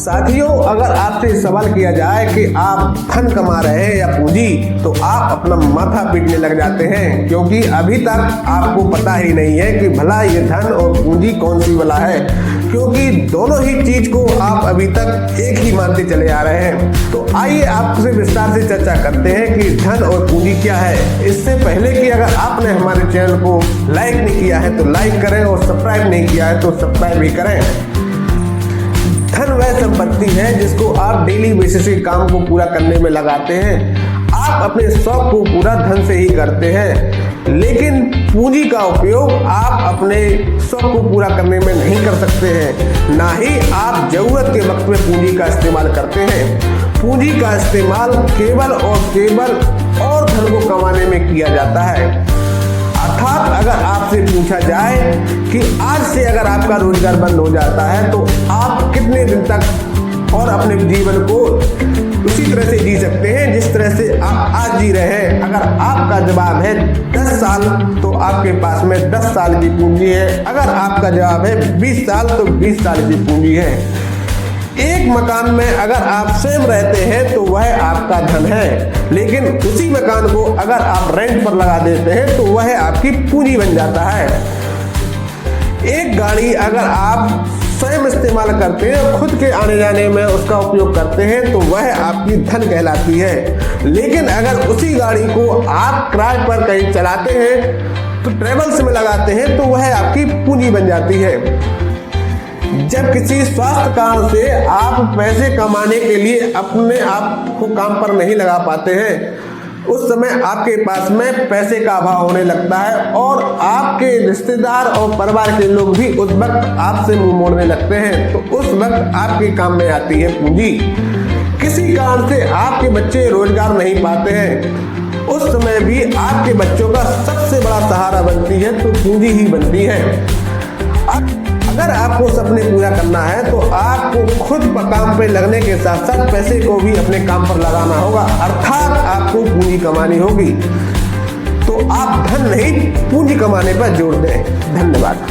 साथियों, अगर आपसे सवाल किया जाए कि आप धन कमा रहे हैं या पूंजी, तो आप अपना माथा पीटने लग जाते हैं, क्योंकि अभी तक आपको पता ही नहीं है कि भला ये धन और पूंजी कौन सी वाला है, क्योंकि दोनों ही चीज को आप अभी तक एक ही मानते चले आ रहे हैं। तो आइए आपसे विस्तार से चर्चा करते हैं कि धन और पूंजी क्या है। इससे पहले कि अगर आपने हमारे चैनल को लाइक नहीं किया है तो लाइक करें और सब्सक्राइब नहीं किया है तो सब्सक्राइब भी करें। धन वह संपत्ति है जिसको आप डेली बेसिस के काम को पूरा करने में लगाते हैं। आप अपने शौक को पूरा धन से ही करते हैं, लेकिन पूंजी का उपयोग आप अपने शौक को पूरा करने में नहीं कर सकते हैं। ना ही आप जरूरत के वक्त में पूंजी का इस्तेमाल करते हैं। पूंजी का इस्तेमाल केवल और धन को कमाने में किया जाता है। अर्थात अगर आपसे पूछा जाए कि आज से अगर आपका रोजगार बंद हो जाता है तो आप कितने दिन तक और अपने जीवन को उसी तरह से जी सकते हैं जिस तरह से आप आज जी रहे हैं। अगर आपका जवाब है 10 साल तो आपके पास में 10 साल की पूंजी है। अगर आपका जवाब है 20 साल तो 20 साल की पूंजी है। एक मकान में अगर आप स्वयं रहते हैं तो वह आपका धन है, लेकिन उसी मकान को अगर आप रेंट पर लगा देते हैं तो वह आपकी पूंजी बन जाता है। एक गाड़ी अगर आप स्वयं इस्तेमाल करते हैं और खुद के आने जाने में उसका उपयोग करते हैं तो वह आपकी धन कहलाती है, लेकिन अगर उसी गाड़ी को आप किराए पर कहीं चलाते हैं तो ट्रेवल्स में लगाते हैं तो वह आपकी पूंजी बन जाती है। जब किसी स्वास्थ्य कारण से आप पैसे कमाने के लिए अपने आप को काम पर नहीं लगा पाते हैं, उस समय आपके पास में पैसे का अभाव होने लगता है और आपके रिश्तेदार और परिवार के लोग भी उस वक्त आपसे मुंह मोड़ने लगते हैं। तो उस वक्त आपके काम में आती है पूंजी। किसी कारण से आपके बच्चे रोजगार नहीं पाते हैं, उस समय भी आपके बच्चों का सबसे बड़ा सहारा बनती है तो पूंजी ही बनती है। अगर आपको सपने पूरा करना है तो आपको खुद काम पे लगने के साथ साथ पैसे को भी अपने काम पर लगाना होगा, अर्थात आपको पूंजी कमानी होगी। तो आप धन नहीं पूंजी कमाने पर जोर दें। धन्यवाद।